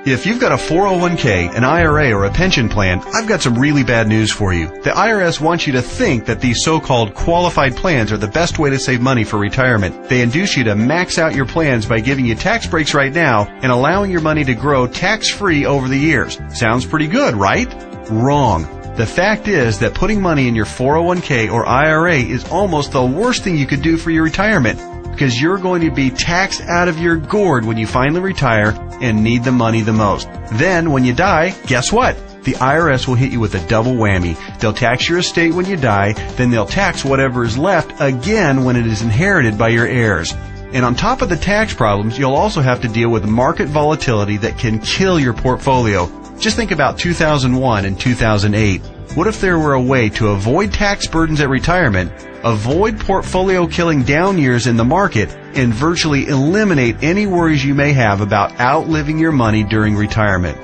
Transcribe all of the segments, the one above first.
If you've got a 401k, an IRA, or a pension plan, I've got some really bad news for you. The IRS wants you to think that these so-called qualified plans are the best way to save money for retirement. They induce you to max out your plans by giving you tax breaks right now and allowing your money to grow tax-free over the years. Sounds pretty good, right? Wrong. The fact is that putting money in your 401k or IRA is almost the worst thing you could do for your retirement, because you're going to be taxed out of your gourd when you finally retire and need the money the most. Then, when you die, guess what? The IRS will hit you with a double whammy. They'll tax your estate when you die, then they'll tax whatever is left again when it is inherited by your heirs. And on top of the tax problems, you'll also have to deal with market volatility that can kill your portfolio. Just think about 2001 and 2008. What if there were a way to avoid tax burdens at retirement, avoid portfolio-killing down years in the market, and virtually eliminate any worries you may have about outliving your money during retirement?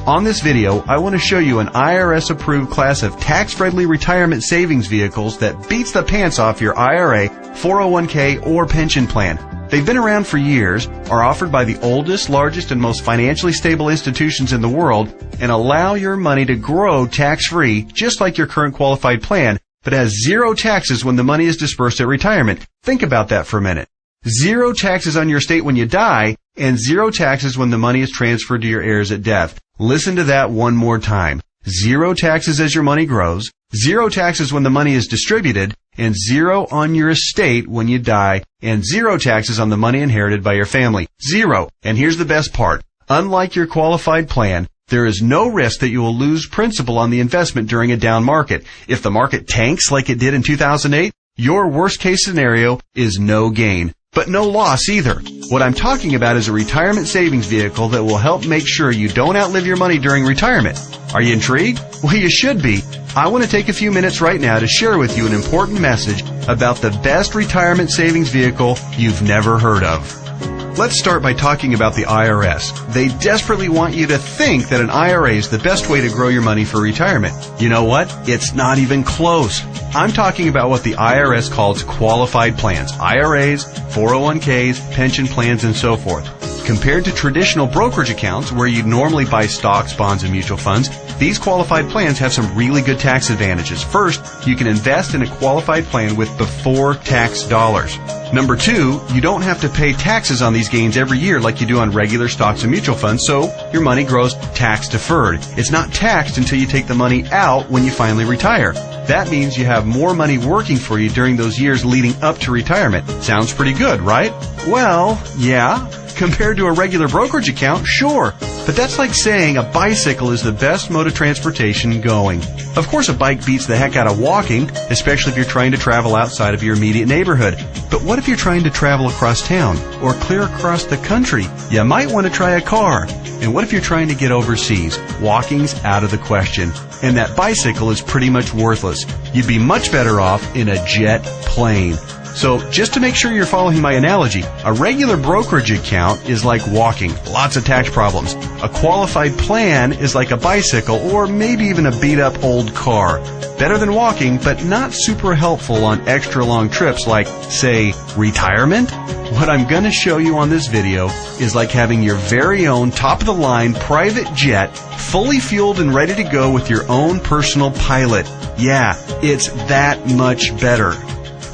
On this video, I want to show you an IRS-approved class of tax-friendly retirement savings vehicles that beats the pants off your IRA, 401k, or pension plan. They've been around for years, are offered by the oldest, largest, and most financially stable institutions in the world, and allow your money to grow tax-free, just like your current qualified plan, but has zero taxes when the money is dispersed at retirement. Think about that for a minute. Zero taxes on your estate when you die, and zero taxes when the money is transferred to your heirs at death. Listen to that one more time. Zero taxes as your money grows, zero taxes when the money is distributed, and zero on your estate when you die, and zero taxes on the money inherited by your family. Zero. And here's the best part. Unlike your qualified plan, there is no risk that you will lose principal on the investment during a down market. If the market tanks like it did in 2008, your worst case scenario is no gain, but no loss either. What I'm talking about is a retirement savings vehicle that will help make sure you don't outlive your money during retirement. Are you intrigued? Well, you should be. I want to take a few minutes right now to share with you an important message about the best retirement savings vehicle you've never heard of. Let's start by talking about the IRS. They desperately want you to think that an IRA is the best way to grow your money for retirement. You know what? It's not even close. I'm talking about what the IRS calls qualified plans, IRAs, 401ks, pension plans, and so forth. Compared to traditional brokerage accounts where you normally buy stocks, bonds, and mutual funds, these qualified plans have some really good tax advantages. First, you can invest in a qualified plan with before tax dollars. Number two, you don't have to pay taxes on these gains every year like you do on regular stocks and mutual funds, so your money grows tax deferred. It's not taxed until you take the money out when you finally retire. That means you have more money working for you during those years leading up to retirement. Sounds pretty good, right? Well, yeah. Compared to a regular brokerage account, sure. But that's like saying a bicycle is the best mode of transportation going. Of course, a bike beats the heck out of walking, especially if you're trying to travel outside of your immediate neighborhood. But what if you're trying to travel across town or clear across the country? You might want to try a car. And what if you're trying to get overseas? Walking's out of the question. And that bicycle is pretty much worthless. You'd be much better off in a jet plane. So, just to make sure you're following my analogy, a regular brokerage account is like walking, lots of tax problems. A qualified plan is like a bicycle or maybe even a beat-up old car. Better than walking, but not super helpful on extra long trips like, say, retirement. What I'm going to show you on this video is like having your very own top-of-the-line private jet, fully fueled and ready to go with your own personal pilot. Yeah, it's that much better.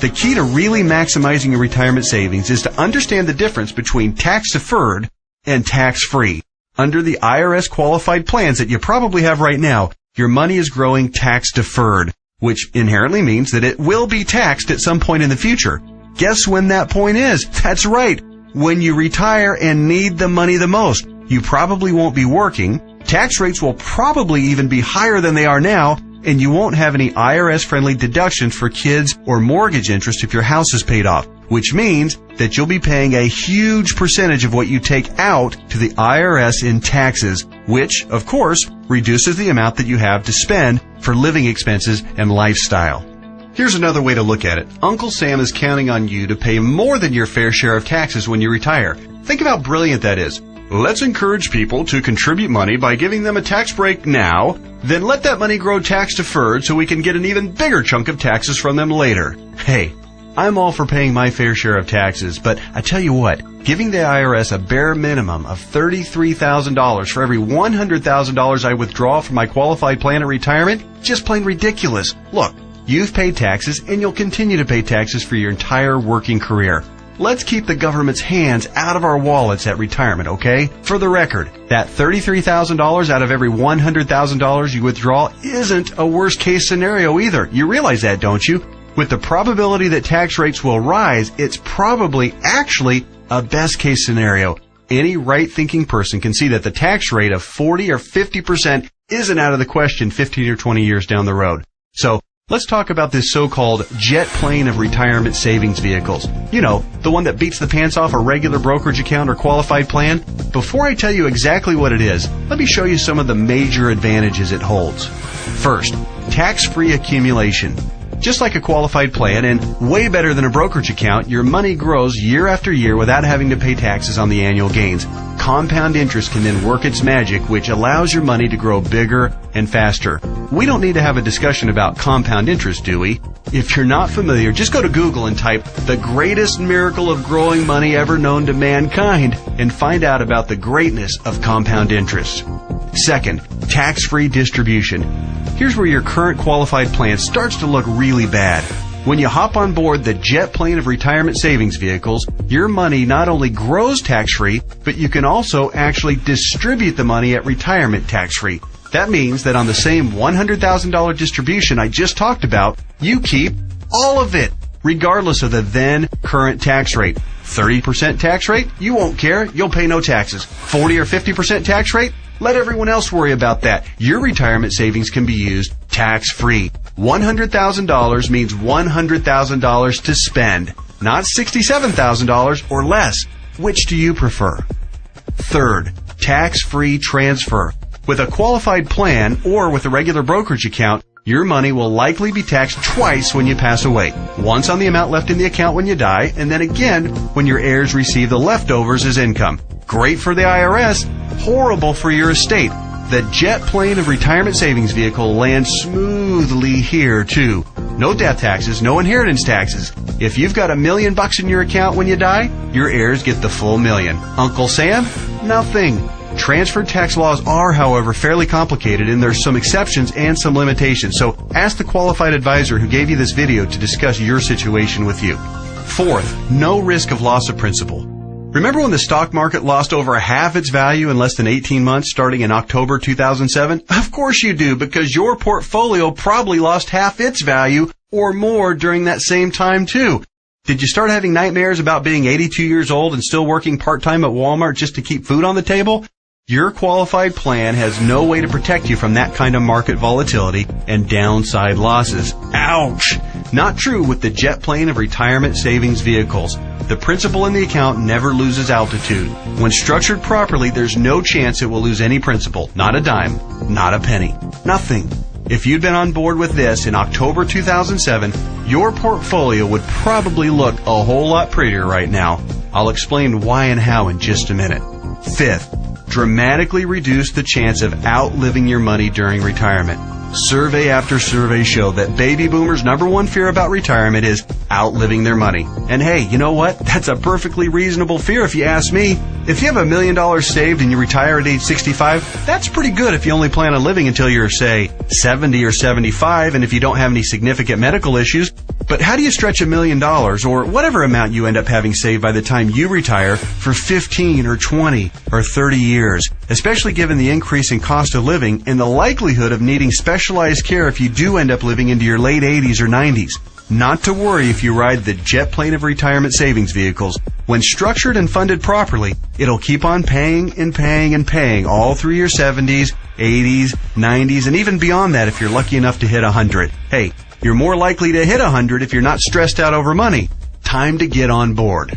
The key to really maximizing your retirement savings is to understand the difference between tax-deferred and tax-free. Under the IRS qualified plans that you probably have right now, your money is growing tax-deferred, which inherently means that it will be taxed at some point in the future. Guess when that point is? That's right, when you retire and need the money the most. You probably won't be working, tax rates will probably even be higher than they are now, and you won't have any IRS-friendly deductions for kids or mortgage interest if your house is paid off, which means that you'll be paying a huge percentage of what you take out to the IRS in taxes, which, of course, reduces the amount that you have to spend for living expenses and lifestyle. Here's another way to look at it. Uncle Sam is counting on you to pay more than your fair share of taxes when you retire. Think of how brilliant that is. Let's encourage people to contribute money by giving them a tax break now, then let that money grow tax deferred so we can get an even bigger chunk of taxes from them later. Hey, I'm all for paying my fair share of taxes, but I tell you what, giving the IRS a bare minimum of $33,000 for every $100,000 I withdraw from my qualified plan at retirement, just plain ridiculous. Look, you've paid taxes and you'll continue to pay taxes for your entire working career. Let's keep the government's hands out of our wallets at retirement, okay? For the record, that $33,000 out of every $100,000 you withdraw isn't a worst-case scenario either. You realize that, don't you? With the probability that tax rates will rise, it's probably actually a best-case scenario. Any right-thinking person can see that the tax rate of 40 or 50% isn't out of the question 15 or 20 years down the road. So, let's talk about this so-called jet plane of retirement savings vehicles. You know, the one that beats the pants off a regular brokerage account or qualified plan. Before I tell you exactly what it is, let me show you some of the major advantages it holds. First, tax-free accumulation. Just like a qualified plan and way better than a brokerage account, your money grows year after year without having to pay taxes on the annual gains. Compound interest can then work its magic, which allows your money to grow bigger and faster. We don't need to have a discussion about compound interest, do we? If you're not familiar, just go to Google and type "the greatest miracle of growing money ever known to mankind" and find out about the greatness of compound interest. Second, tax-free distribution. Here's where your current qualified plan starts to look really bad. When you hop on board the jet plane of retirement savings vehicles, your money not only grows tax-free, but you can also actually distribute the money at retirement tax-free. That means that on the same $100,000 distribution I just talked about, you keep all of it, regardless of the then current tax rate. 30% tax rate? You won't care. You'll pay no taxes. 40 or 50% tax rate? Let everyone else worry about that. Your retirement savings can be used tax-free. $100,000 means $100,000 to spend, not $67,000 or less. Which do you prefer? Third, tax-free transfer. With a qualified plan or with a regular brokerage account, your money will likely be taxed twice when you pass away. Once on the amount left in the account when you die, and then again when your heirs receive the leftovers as income. Great for the IRS, horrible for your estate. The jet plane of retirement savings vehicle lands smoothly here too. No death taxes, no inheritance taxes. If you've got $1 million in your account when you die, your heirs get the full $1 million. Uncle Sam? Nothing. Transfer tax laws are, however, fairly complicated, and there's some exceptions and some limitations. So ask the qualified advisor who gave you this video to discuss your situation with you. Fourth, no risk of loss of principal. Remember when the stock market lost over half its value in less than 18 months starting in October 2007? Of course you do, because your portfolio probably lost half its value or more during that same time too. Did you start having nightmares about being 82 years old and still working part-time at Walmart just to keep food on the table? Your qualified plan has no way to protect you from that kind of market volatility and downside losses. Ouch! Not true with the jet plane of retirement savings vehicles. The principal in the account never loses altitude. When structured properly, there's no chance it will lose any principal. Not a dime. Not a penny. Nothing. If you'd been on board with this in October 2007, your portfolio would probably look a whole lot prettier right now. I'll explain why and how in just a minute. Fifth, dramatically reduce the chance of outliving your money during retirement. Survey after survey show that baby boomers' number one fear about retirement is outliving their money. And hey, you know what? That's a perfectly reasonable fear if you ask me. If you have $1 million saved and you retire at age 65, that's pretty good if you only plan on living until you're, say, 70 or 75, and if you don't have any significant medical issues. But how do you stretch $1 million, or whatever amount you end up having saved by the time you retire, for 15 or 20 or 30 years, especially given the increase in cost of living and the likelihood of needing specialized care if you do end up living into your late 80s or 90s? Not to worry if you ride the jet plane of retirement savings vehicles. When structured and funded properly, it'll keep on paying and paying and paying all through your 70s, 80s, 90s, and even beyond that if you're lucky enough to hit 100. Hey, you're more likely to hit 100 if you're not stressed out over money. Time to get on board.